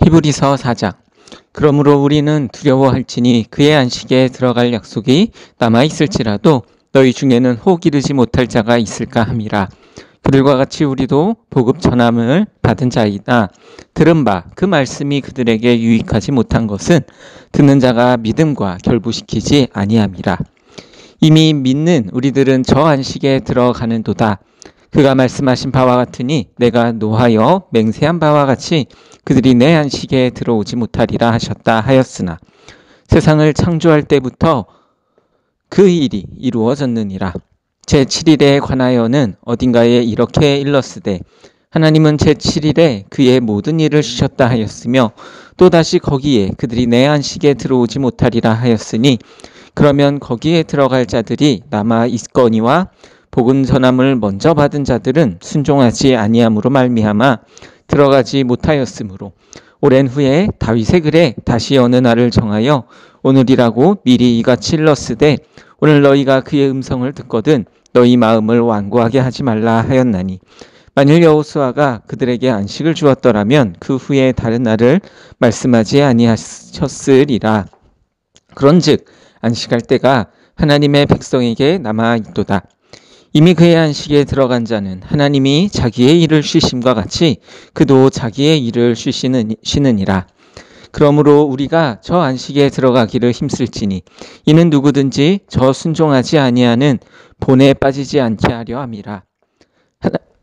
히브리서 4장. 그러므로 우리는 두려워할지니 그의 안식에 들어갈 약속이 남아있을지라도 너희 중에는 혹 이르지 못할 자가 있을까 함이라. 그들과 같이 우리도 복음 전함을 받은 자이다. 들은 바 그 말씀이 그들에게 유익하지 못한 것은 듣는 자가 믿음과 결부시키지 아니함이라. 이미 믿는 우리들은 저 안식에 들어가는도다. 그가 말씀하신 바와 같으니 내가 노하여 맹세한 바와 같이 그들이 내 안식에 들어오지 못하리라 하셨다 하였으나 세상을 창조할 때부터 그 일이 이루어졌느니라. 제7일에 관하여는 어딘가에 이렇게 일렀으되 하나님은 제7일에 그의 모든 일을 쉬셨다 하였으며 또다시 거기에 그들이 내 안식에 들어오지 못하리라 하였으니 그러면 거기에 들어갈 자들이 남아 있거니와 복음 전함을 먼저 받은 자들은 순종하지 아니함으로 말미암아 들어가지 못하였으므로 오랜 후에 다윗의 글에 다시 어느 날을 정하여 오늘이라고 미리 이같이 일렀으되 오늘 너희가 그의 음성을 듣거든 너희 마음을 완고하게 하지 말라 하였나니 만일 여호수아가 그들에게 안식을 주었더라면 그 후에 다른 날을 말씀하지 아니하셨으리라. 그런즉 안식할 때가 하나님의 백성에게 남아 있도다. 이미 그의 안식에 들어간 자는 하나님이 자기의 일을 쉬심과 같이 그도 자기의 일을 쉬느니라. 그러므로 우리가 저 안식에 들어가기를 힘쓸지니 이는 누구든지 저 순종하지 아니하는 본에 빠지지 않게 하려 함이라.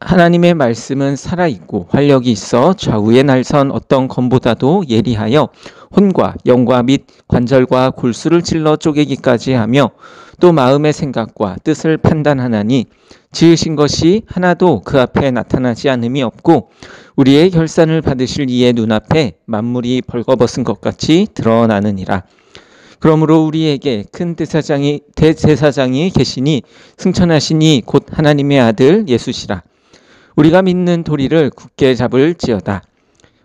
하나님의 말씀은 살아있고 활력이 있어 좌우에 날선 어떤 검보다도 예리하여 혼과 영과 및 관절과 골수를 찔러 쪼개기까지 하며 또 마음의 생각과 뜻을 판단하나니 지으신 것이 하나도 그 앞에 나타나지 않음이 없고 우리의 결산을 받으실 이의 눈앞에 만물이 벌거벗은 것 같이 드러나느니라. 그러므로 우리에게 큰 대제사장이 계시니 승천하시니 곧 하나님의 아들 예수시라. 우리가 믿는 도리를 굳게 잡을지어다.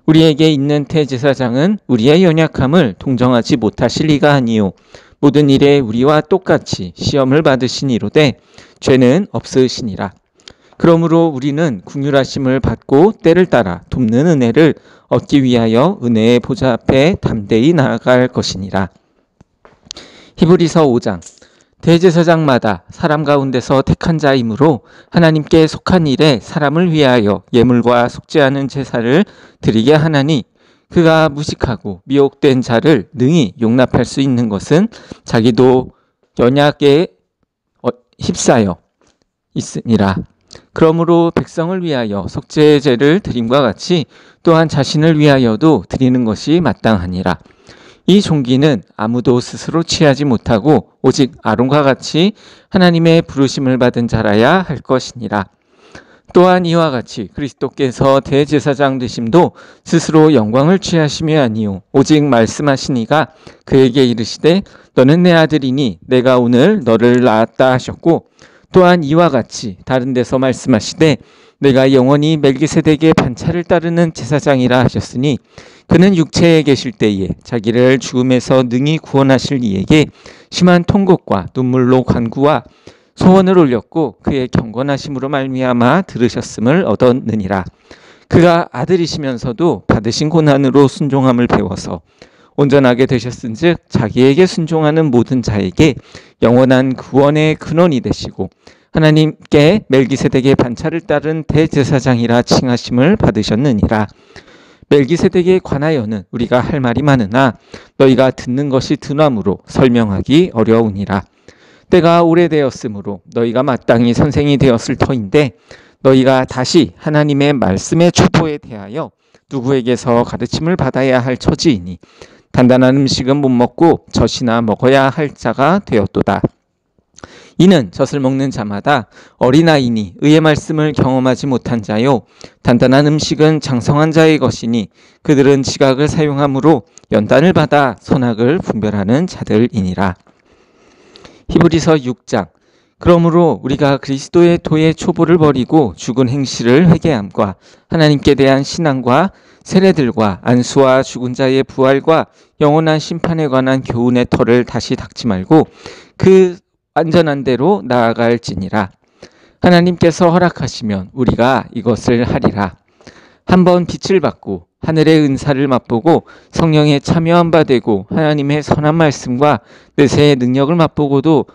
우리에게 있는 대제사장은 우리의 연약함을 동정하지 못하실 리가 아니요 모든 일에 우리와 똑같이 시험을 받으시니로되 죄는 없으시니라. 그러므로 우리는 긍휼하심을 받고 때를 따라 돕는 은혜를 얻기 위하여 은혜의 보좌 앞에 담대히 나아갈 것이니라. 히브리서 5장. 대제사장마다 사람 가운데서 택한 자이므로 하나님께 속한 일에 사람을 위하여 예물과 속죄하는 제사를 드리게 하나니 그가 무식하고 미혹된 자를 능히 용납할 수 있는 것은 자기도 연약에 휩싸여 있으니라. 그러므로 백성을 위하여 속죄제를 드림과 같이 또한 자신을 위하여도 드리는 것이 마땅하니라. 이 종기는 아무도 스스로 취하지 못하고 오직 아론과 같이 하나님의 부르심을 받은 자라야 할 것이니라. 또한 이와 같이 그리스도께서 대제사장 되심도 스스로 영광을 취하심이 아니요 오직 말씀하시니가 그에게 이르시되 너는 내 아들이니 내가 오늘 너를 낳았다 하셨고 또한 이와 같이 다른 데서 말씀하시되 내가 영원히 멜기세덱의 반차를 따르는 제사장이라 하셨으니 그는 육체에 계실 때에 자기를 죽음에서 능히 구원하실 이에게 심한 통곡과 눈물로 간구와 소원을 올렸고 그의 경건하심으로 말미암아 들으셨음을 얻었느니라. 그가 아들이시면서도 받으신 고난으로 순종함을 배워서 온전하게 되셨은즉 자기에게 순종하는 모든 자에게 영원한 구원의 근원이 되시고 하나님께 멜기세덱의 반차를 따른 대제사장이라 칭하심을 받으셨느니라. 멜기세덱에 관하여는 우리가 할 말이 많으나 너희가 듣는 것이 드나무로 설명하기 어려우니라. 때가 오래되었으므로 너희가 마땅히 선생이 되었을 터인데 너희가 다시 하나님의 말씀의 추포에 대하여 누구에게서 가르침을 받아야 할 처지이니 단단한 음식은 못 먹고 젖이나 먹어야 할 자가 되었도다. 이는 젖을 먹는 자마다 어린아이니 의의 말씀을 경험하지 못한 자요 단단한 음식은 장성한 자의 것이니 그들은 지각을 사용함으로 연단을 받아 선악을 분별하는 자들이니라. 히브리서 6장. 그러므로 우리가 그리스도의 도의 초보를 버리고 죽은 행실을 회개함과 하나님께 대한 신앙과 세례들과 안수와 죽은 자의 부활과 영원한 심판에 관한 교훈의 털을 다시 닦지 말고 그 안전한 대로 나아갈지니라. 하나님께서 허락하시면 우리가 이것을 하리라. 한번 빛을 받고 하늘의 은사를 맛보고 성령에 참여한 바 되고 하나님의 선한 말씀과 내세의 능력을 맛보고도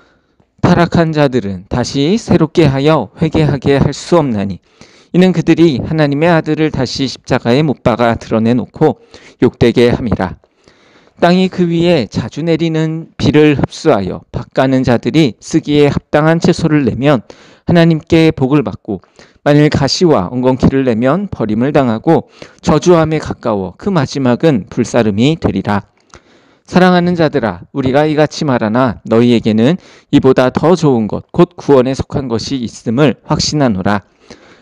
타락한 자들은 다시 새롭게 하여 회개하게 할 수 없나니 이는 그들이 하나님의 아들을 다시 십자가에 못 박아 드러내놓고 욕되게 함이라. 땅이 그 위에 자주 내리는 비를 흡수하여 밭가는 자들이 쓰기에 합당한 채소를 내면 하나님께 복을 받고 만일 가시와 엉겅퀴를 내면 버림을 당하고 저주함에 가까워 그 마지막은 불사름이 되리라. 사랑하는 자들아, 우리가 이같이 말하나 너희에게는 이보다 더 좋은 것 곧 구원에 속한 것이 있음을 확신하노라.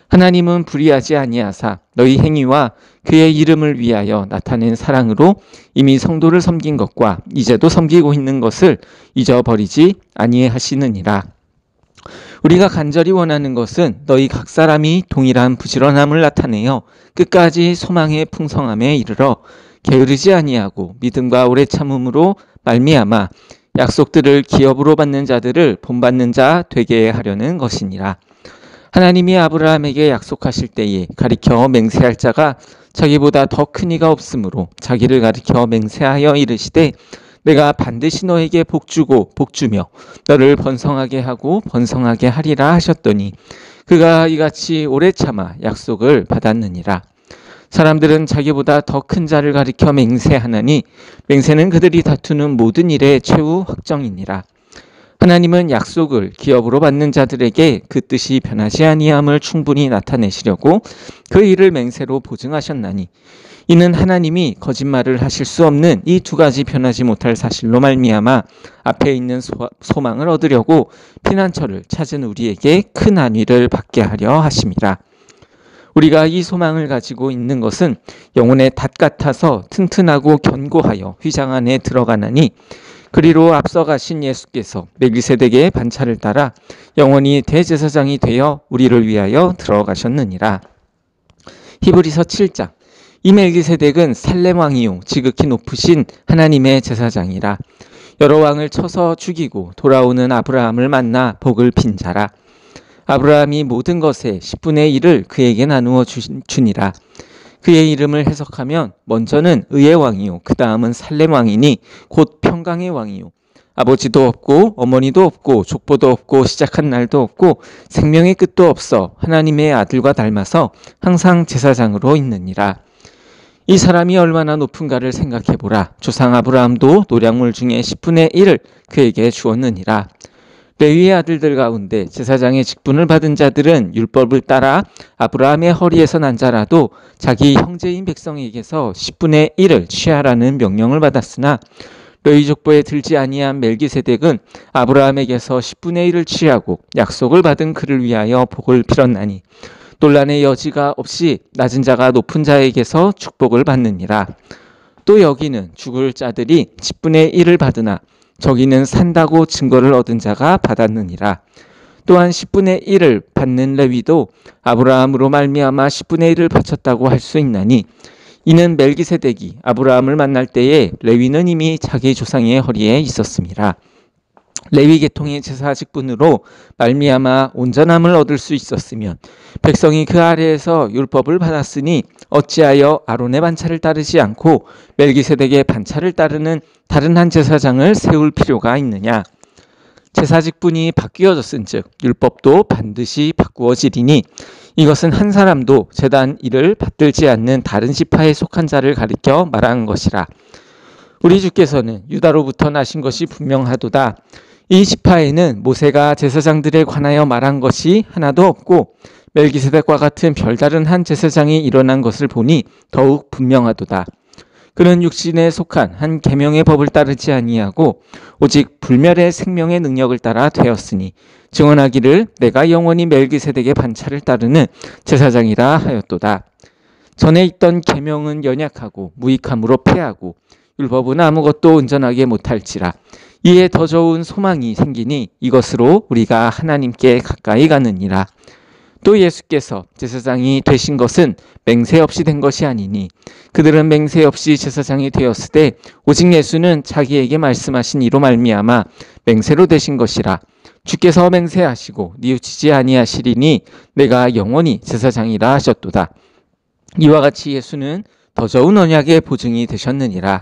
하나님은 불의하지 아니하사 너희 행위와 그의 이름을 위하여 나타낸 사랑으로 이미 성도를 섬긴 것과 이제도 섬기고 있는 것을 잊어버리지 아니하시느니라. 우리가 간절히 원하는 것은 너희 각 사람이 동일한 부지런함을 나타내어 끝까지 소망의 풍성함에 이르러 게으르지 아니하고 믿음과 오래 참음으로 말미암아 약속들을 기업으로 받는 자들을 본받는 자 되게 하려는 것이니라. 하나님이 아브라함에게 약속하실 때에 가리켜 맹세할 자가 자기보다 더 큰 이가 없으므로 자기를 가리켜 맹세하여 이르시되 내가 반드시 너에게 복주고 복주며 너를 번성하게 하고 번성하게 하리라 하셨더니 그가 이같이 오래 참아 약속을 받았느니라. 사람들은 자기보다 더 큰 자를 가리켜 맹세하나니 맹세는 그들이 다투는 모든 일의 최후 확정이니라. 하나님은 약속을 기업으로 받는 자들에게 그 뜻이 변하지 아니함을 충분히 나타내시려고 그 일을 맹세로 보증하셨나니 이는 하나님이 거짓말을 하실 수 없는 이 두 가지 변하지 못할 사실로 말미암아 앞에 있는 소망을 얻으려고 피난처를 찾은 우리에게 큰 안위를 받게 하려 하심이라. 우리가 이 소망을 가지고 있는 것은 영혼의 닷 같아서 튼튼하고 견고하여 휘장 안에 들어가나니 그리로 앞서 가신 예수께서 멜기세덱의 반차를 따라 영원히 대제사장이 되어 우리를 위하여 들어가셨느니라. 히브리서 7장. 이 멜기세덱은 살렘 왕이요 지극히 높으신 하나님의 제사장이라. 여러 왕을 쳐서 죽이고 돌아오는 아브라함을 만나 복을 빈 자라. 아브라함이 모든 것의 10분의 1을 그에게 나누어 주니라. 그의 이름을 해석하면 먼저는 의의 왕이요 그 다음은 살렘 왕이니 곧 평강의 왕이요 아버지도 없고 어머니도 없고 족보도 없고 시작한 날도 없고 생명의 끝도 없어 하나님의 아들과 닮아서 항상 제사장으로 있느니라. 이 사람이 얼마나 높은가를 생각해보라. 조상 아브라함도 노량물 중에 10분의 1을 그에게 주었느니라. 레위의 아들들 가운데 제사장의 직분을 받은 자들은 율법을 따라 아브라함의 허리에서 난 자라도 자기 형제인 백성에게서 10분의 1을 취하라는 명령을 받았으나 레위 족보에 들지 아니한 멜기세덱은 아브라함에게서 10분의 1을 취하고 약속을 받은 그를 위하여 복을 빌었나니 논란의 여지가 없이 낮은 자가 높은 자에게서 축복을 받느니라. 또 여기는 죽을 자들이 10분의 1을 받으나 저기는 산다고 증거를 얻은 자가 받았느니라. 또한 10분의 1을 받는 레위도 아브라함으로 말미암아 10분의 1을 바쳤다고 할 수 있나니 이는 멜기세덱이 아브라함을 만날 때에 레위는 이미 자기 조상의 허리에 있었습니다. 레위 계통의 제사 직분으로 말미암아 온전함을 얻을 수 있었으면 백성이 그 아래에서 율법을 받았으니 어찌하여 아론의 반차를 따르지 않고 멜기세덱의 반차를 따르는 다른 한 제사장을 세울 필요가 있느냐. 제사 직분이 바뀌어졌은즉 율법도 반드시 바꾸어지리니 이것은 한 사람도 제단 일을 받들지 않는 다른 지파에 속한 자를 가리켜 말하는 것이라. 우리 주께서는 유다로부터 나신 것이 분명하도다. 이 지파에는 모세가 제사장들에 관하여 말한 것이 하나도 없고 멜기세덱과 같은 별다른 한 제사장이 일어난 것을 보니 더욱 분명하도다. 그는 육신에 속한 한 계명의 법을 따르지 아니하고 오직 불멸의 생명의 능력을 따라 되었으니 증언하기를 내가 영원히 멜기세덱의 반차를 따르는 제사장이라 하였도다. 전에 있던 계명은 연약하고 무익함으로 패하고 율법은 아무것도 온전하게 못할지라. 이에 더 좋은 소망이 생기니 이것으로 우리가 하나님께 가까이 가느니라. 또 예수께서 제사장이 되신 것은 맹세 없이 된 것이 아니니 그들은 맹세 없이 제사장이 되었을 때 오직 예수는 자기에게 말씀하신 이로 말미암아 맹세로 되신 것이라. 주께서 맹세하시고 뉘우치지 아니하시리니 내가 영원히 제사장이라 하셨도다. 이와 같이 예수는 더 좋은 언약의 보증이 되셨느니라.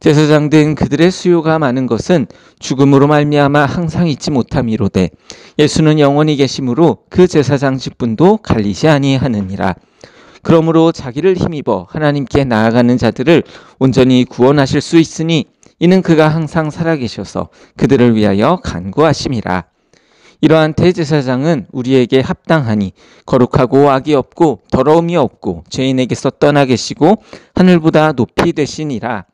제사장 된 그들의 수요가 많은 것은 죽음으로 말미암아 항상 잊지 못함이로되 예수는 영원히 계심으로 그 제사장 직분도 갈리지 아니하느니라. 그러므로 자기를 힘입어 하나님께 나아가는 자들을 온전히 구원하실 수 있으니 이는 그가 항상 살아계셔서 그들을 위하여 간구하심이라. 이러한 대제사장은 우리에게 합당하니 거룩하고 악이 없고 더러움이 없고 죄인에게서 떠나 계시고 하늘보다 높이 되시니라.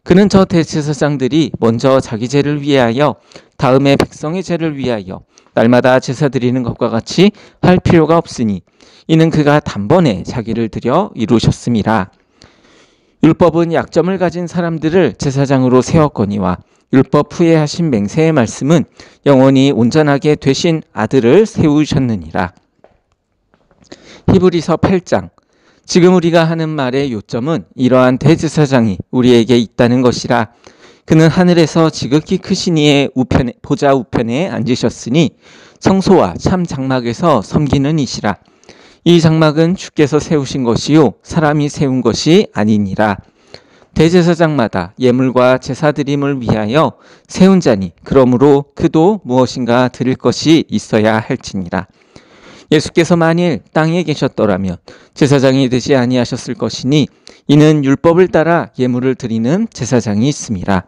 그는 저 대제사장들이 먼저 자기 죄를 위하여 다음에 백성의 죄를 위하여 날마다 제사 드리는 것과 같이 할 필요가 없으니 이는 그가 단번에 자기를 들여 이루셨음이라. 율법은 약점을 가진 사람들을 제사장으로 세웠거니와 율법 후에 하신 맹세의 말씀은 영원히 온전하게 되신 아들을 세우셨느니라. 히브리서 8장. 지금 우리가 하는 말의 요점은 이러한 대제사장이 우리에게 있다는 것이라. 그는 하늘에서 지극히 크신 이의 보좌 우편에 앉으셨으니 성소와 참 장막에서 섬기는 이시라. 이 장막은 주께서 세우신 것이요 사람이 세운 것이 아니니라. 대제사장마다 예물과 제사드림을 위하여 세운 자니 그러므로 그도 무엇인가 드릴 것이 있어야 할지니라. 예수께서 만일 땅에 계셨더라면 제사장이 되지 아니하셨을 것이니 이는 율법을 따라 예물을 드리는 제사장이 있음이라.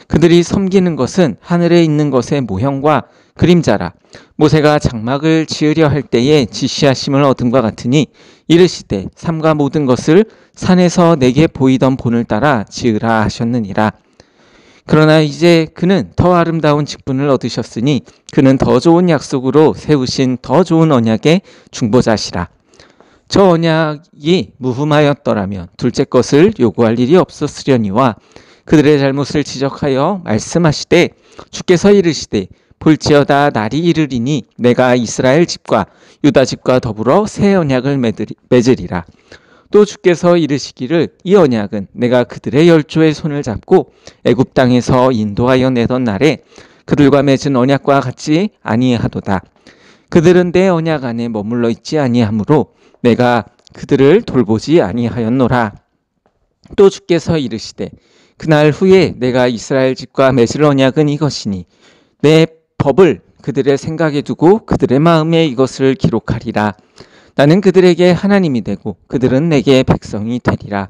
그들이 섬기는 것은 하늘에 있는 것의 모형과 그림자라. 모세가 장막을 지으려 할 때에 지시하심을 얻음과 같으니 이르시되 삼가 모든 것을 산에서 내게 보이던 본을 따라 지으라 하셨느니라. 그러나 이제 그는 더 아름다운 직분을 얻으셨으니 그는 더 좋은 약속으로 세우신 더 좋은 언약의 중보자시라. 저 언약이 무흠하였더라면 둘째 것을 요구할 일이 없었으려니와 그들의 잘못을 지적하여 말씀하시되 주께서 이르시되 볼지어다 날이 이르리니 내가 이스라엘 집과 유다 집과 더불어 새 언약을 맺으리라. 또 주께서 이르시기를 이 언약은 내가 그들의 열조의 손을 잡고 애굽 땅에서 인도하여 내던 날에 그들과 맺은 언약과 같지 아니하도다. 그들은 내 언약 안에 머물러 있지 아니하므로 내가 그들을 돌보지 아니하였노라. 또 주께서 이르시되 그날 후에 내가 이스라엘 집과 맺을 언약은 이것이니 내 법을 그들의 생각에 두고 그들의 마음에 이것을 기록하리라. 나는 그들에게 하나님이 되고 그들은 내게 백성이 되리라.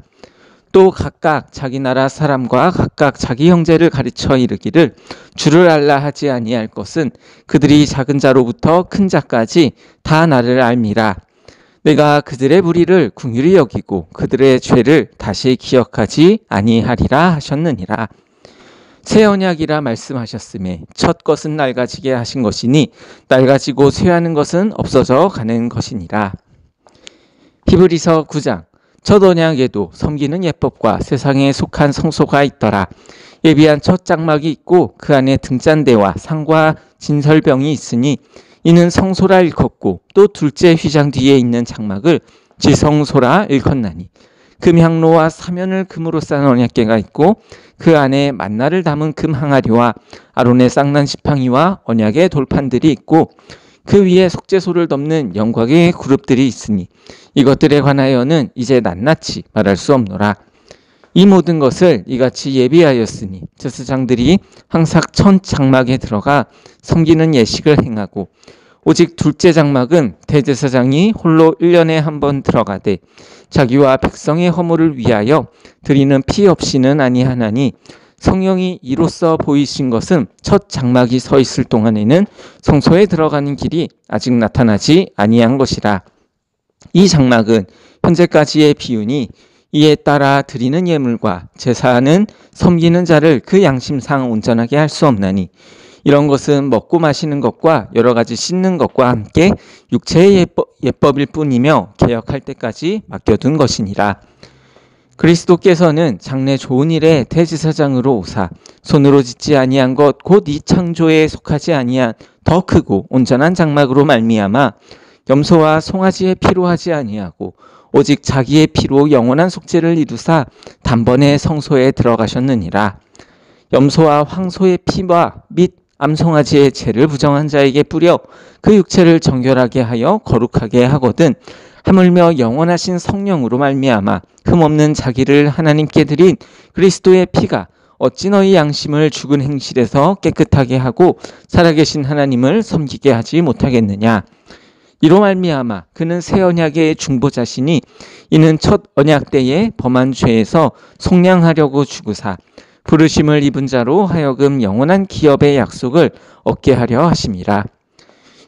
또 각각 자기 나라 사람과 각각 자기 형제를 가르쳐 이르기를 주를 알라 하지 아니할 것은 그들이 작은 자로부터 큰 자까지 다 나를 알미라. 내가 그들의 불의를 긍휼히 여기고 그들의 죄를 다시 기억하지 아니하리라 하셨느니라. 새 언약이라 말씀하셨음에 첫 것은 낡아지게 하신 것이니 낡아지고 쇠하는 것은 없어져 가는 것이니라. 히브리서 9장. 첫 언약에도 섬기는 예법과 세상에 속한 성소가 있더라. 예비한 첫 장막이 있고 그 안에 등잔대와 상과 진설병이 있으니 이는 성소라 일컫고 또 둘째 휘장 뒤에 있는 장막을 지성소라 일컫나니 금향로와 사면을 금으로 싼 언약궤가 있고 그 안에 만나를 담은 금 항아리와 아론의 쌍난 지팡이와 언약의 돌판들이 있고 그 위에 속죄소를 덮는 영광의 그룹들이 있으니 이것들에 관하여는 이제 낱낱이 말할 수 없노라. 이 모든 것을 이같이 예비하였으니 제사장들이 항상 첫 장막에 들어가 섬기는 예식을 행하고 오직 둘째 장막은 대제사장이 홀로 1년에 한 번 들어가되 자기와 백성의 허물을 위하여 드리는 피 없이는 아니하나니 성령이 이로써 보이신 것은 첫 장막이 서 있을 동안에는 성소에 들어가는 길이 아직 나타나지 아니한 것이라. 이 장막은 현재까지의 비유니 이에 따라 드리는 예물과 제사는 섬기는 자를 그 양심상 온전하게 할 수 없나니 이런 것은 먹고 마시는 것과 여러 가지 씻는 것과 함께 육체의 예법일 뿐이며 개혁할 때까지 맡겨둔 것이니라. 그리스도께서는 장래 좋은 일에 대제사장으로 오사 손으로 짓지 아니한 것 곧 이 창조에 속하지 아니한 더 크고 온전한 장막으로 말미암아 염소와 송아지의 피로 하지 아니하고 오직 자기의 피로 영원한 속죄를 이루사 단번에 성소에 들어가셨느니라. 염소와 황소의 피와 및 암송아지의 죄를 부정한 자에게 뿌려 그 육체를 정결하게 하여 거룩하게 하거든 하물며 영원하신 성령으로 말미암아 흠없는 자기를 하나님께 드린 그리스도의 피가 어찌 너희 양심을 죽은 행실에서 깨끗하게 하고 살아계신 하나님을 섬기게 하지 못하겠느냐. 이로 말미암아 그는 새 언약의 중보자시니 이는 첫 언약 때에 범한 죄에서 속량하려고 죽으사 부르심을 입은 자로 하여금 영원한 기업의 약속을 얻게 하려 하심이라.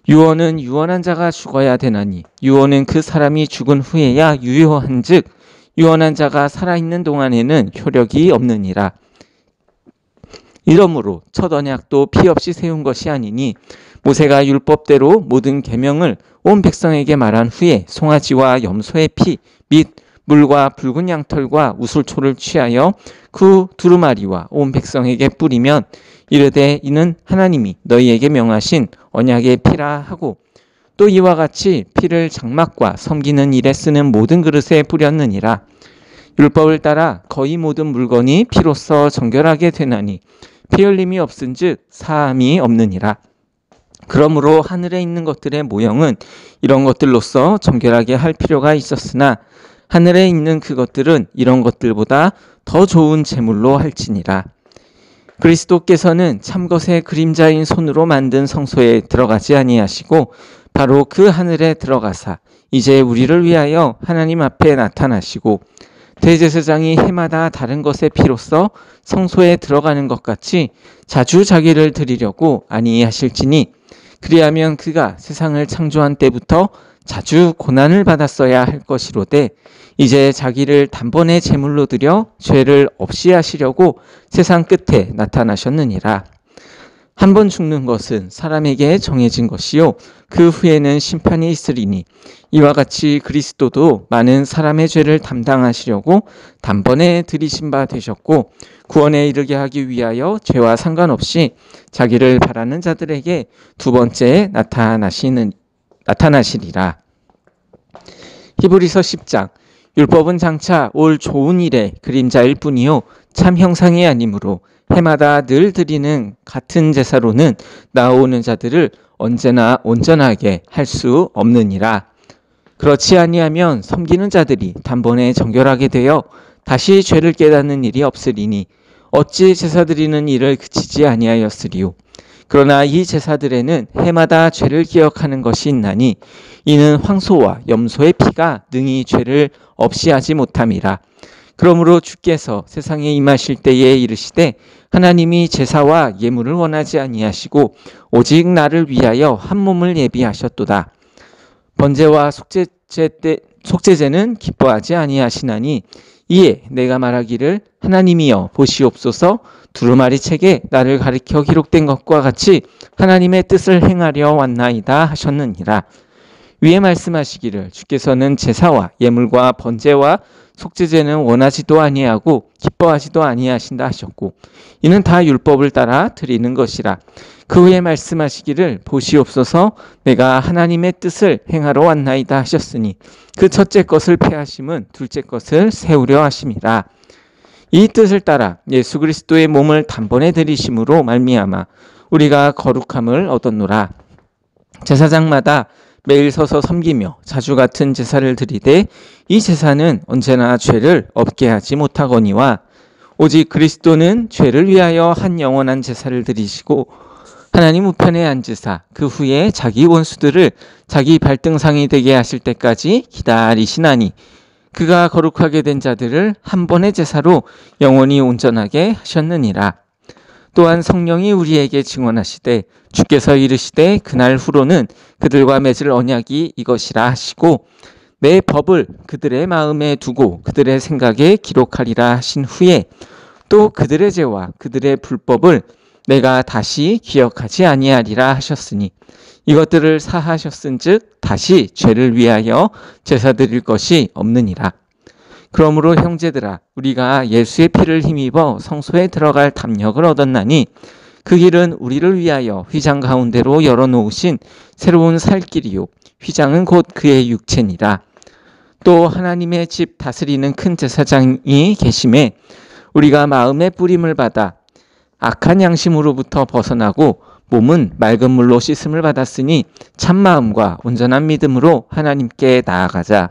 유언은 유언한 자가 죽어야 되나니 유언은 그 사람이 죽은 후에야 유효한즉 유언한 자가 살아있는 동안에는 효력이 없느니라. 이러므로 첫 언약도 피 없이 세운 것이 아니니 모세가 율법대로 모든 계명을 온 백성에게 말한 후에 송아지와 염소의 피 및 물과 붉은 양털과 우슬초를 취하여 그 두루마리와 온 백성에게 뿌리면 이르되 이는 하나님이 너희에게 명하신 언약의 피라 하고 또 이와 같이 피를 장막과 섬기는 일에 쓰는 모든 그릇에 뿌렸느니라. 율법을 따라 거의 모든 물건이 피로써 정결하게 되나니 피 흘림이 없은즉 사함이 없느니라. 그러므로 하늘에 있는 것들의 모형은 이런 것들로서 정결하게 할 필요가 있었으나 하늘에 있는 그것들은 이런 것들보다 더 좋은 제물로 할지니라. 그리스도께서는 참것의 그림자인 손으로 만든 성소에 들어가지 아니하시고 바로 그 하늘에 들어가사 이제 우리를 위하여 하나님 앞에 나타나시고 대제사장이 해마다 다른 것의 피로써 성소에 들어가는 것 같이 자주 자기를 드리려고 아니하실지니 그리하면 그가 세상을 창조한 때부터 자주 고난을 받았어야 할 것이로되 이제 자기를 단번에 제물로 드려 죄를 없이 하시려고 세상 끝에 나타나셨느니라. 한 번 죽는 것은 사람에게 정해진 것이요 그 후에는 심판이 있으리니 이와 같이 그리스도도 많은 사람의 죄를 담당하시려고 단번에 들이신 바 되셨고 구원에 이르게 하기 위하여 죄와 상관없이 자기를 바라는 자들에게 두 번째 나타나시리라. 히브리서 10장. 율법은 장차 올 좋은 일의 그림자일 뿐이요 참 형상이 아니므로 해마다 늘 드리는 같은 제사로는 나오는 자들을 언제나 온전하게 할 수 없느니라. 그렇지 아니하면 섬기는 자들이 단번에 정결하게 되어 다시 죄를 깨닫는 일이 없으리니 어찌 제사 드리는 일을 그치지 아니하였으리요. 그러나 이 제사들에는 해마다 죄를 기억하는 것이 있나니 이는 황소와 염소의 피가 능히 죄를 없이 하지 못함이라. 그러므로 주께서 세상에 임하실 때에 이르시되 하나님이 제사와 예물을 원하지 아니하시고 오직 나를 위하여 한 몸을 예비하셨도다. 번제와 속죄제는 기뻐하지 아니하시나니 이에 내가 말하기를 하나님이여 보시옵소서 두루마리 책에 나를 가리켜 기록된 것과 같이 하나님의 뜻을 행하려 왔나이다 하셨느니라. 위에 말씀하시기를 주께서는 제사와 예물과 번제와 속죄제는 원하지도 아니하고 기뻐하지도 아니하신다 하셨고 이는 다 율법을 따라 드리는 것이라. 그 후에 말씀하시기를 보시옵소서 내가 하나님의 뜻을 행하러 왔나이다 하셨으니 그 첫째 것을 폐하심은 둘째 것을 세우려 하심이라. 이 뜻을 따라 예수 그리스도의 몸을 단번에 드리심으로 말미암아 우리가 거룩함을 얻었노라. 제사장마다 매일 서서 섬기며 자주 같은 제사를 드리되 이 제사는 언제나 죄를 없게 하지 못하거니와 오직 그리스도는 죄를 위하여 한 영원한 제사를 드리시고 하나님 우편에 앉으사 그 후에 자기 원수들을 자기 발등상이 되게 하실 때까지 기다리시나니 그가 거룩하게 된 자들을 한 번의 제사로 영원히 온전하게 하셨느니라. 또한 성령이 우리에게 증언하시되 주께서 이르시되 그날 후로는 그들과 맺을 언약이 이것이라 하시고 내 법을 그들의 마음에 두고 그들의 생각에 기록하리라 하신 후에 또 그들의 죄와 그들의 불법을 내가 다시 기억하지 아니하리라 하셨으니 이것들을 사하셨은즉 다시 죄를 위하여 제사 드릴 것이 없느니라. 그러므로 형제들아 우리가 예수의 피를 힘입어 성소에 들어갈 담력을 얻었나니 그 길은 우리를 위하여 휘장 가운데로 열어놓으신 새로운 살 길이요 휘장은 곧 그의 육체니라. 또 하나님의 집 다스리는 큰 제사장이 계심에 우리가 마음의 뿌림을 받아 악한 양심으로부터 벗어나고 몸은 맑은 물로 씻음을 받았으니 참 마음과 온전한 믿음으로 하나님께 나아가자.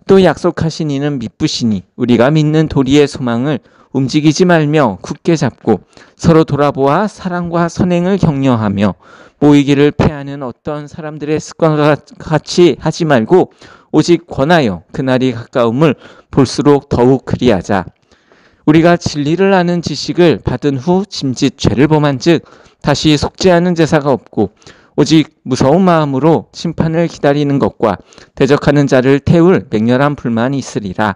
또 약속하신 이는 미쁘시니 우리가 믿는 도리의 소망을 움직이지 말며 굳게 잡고 서로 돌아보아 사랑과 선행을 격려하며 모이기를 패하는 어떤 사람들의 습관과 같이 하지 말고 오직 권하여 그날이 가까움을 볼수록 더욱 그리하자. 우리가 진리를 아는 지식을 받은 후 짐짓 죄를 범한즉 다시 속죄하는 제사가 없고 오직 무서운 마음으로 심판을 기다리는 것과 대적하는 자를 태울 맹렬한 불만이 있으리라.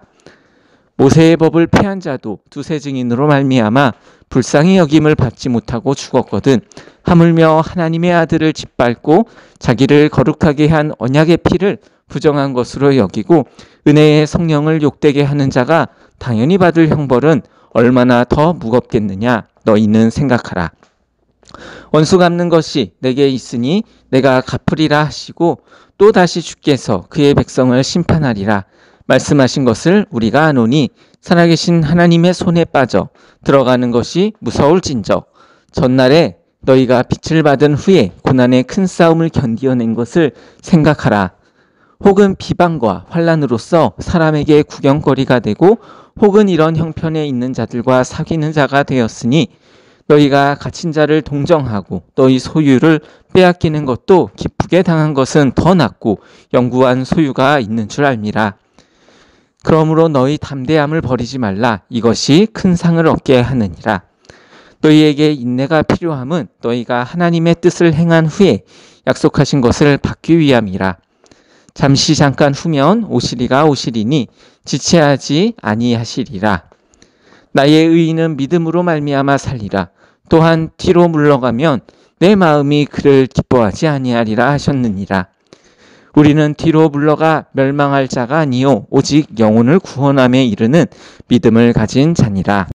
모세의 법을 폐한 자도 두세 증인으로 말미암아 불쌍히 여김을 받지 못하고 죽었거든. 하물며 하나님의 아들을 짓밟고 자기를 거룩하게 한 언약의 피를 부정한 것으로 여기고 은혜의 성령을 욕되게 하는 자가 당연히 받을 형벌은 얼마나 더 무겁겠느냐 너희는 생각하라. 원수 갚는 것이 내게 있으니 내가 갚으리라 하시고 또 다시 주께서 그의 백성을 심판하리라 말씀하신 것을 우리가 아노니 살아계신 하나님의 손에 빠져 들어가는 것이 무서울진저 전날에 너희가 빛을 받은 후에 고난의 큰 싸움을 견디어낸 것을 생각하라. 혹은 비방과 환난으로서 사람에게 구경거리가 되고 혹은 이런 형편에 있는 자들과 사귀는 자가 되었으니 너희가 갇힌 자를 동정하고 너희 소유를 빼앗기는 것도 기쁘게 당한 것은 더 낫고 영구한 소유가 있는 줄 알미라. 그러므로 너희 담대함을 버리지 말라. 이것이 큰 상을 얻게 하느니라. 너희에게 인내가 필요함은 너희가 하나님의 뜻을 행한 후에 약속하신 것을 받기 위함이라. 잠시 잠깐 후면 오시리가 오시리니 지체하지 아니하시리라. 나의 의인은 믿음으로 말미암아 살리라. 또한 뒤로 물러가면 내 마음이 그를 기뻐하지 아니하리라 하셨느니라. 우리는 뒤로 물러가 멸망할 자가 아니요 오직 영혼을 구원함에 이르는 믿음을 가진 자니라.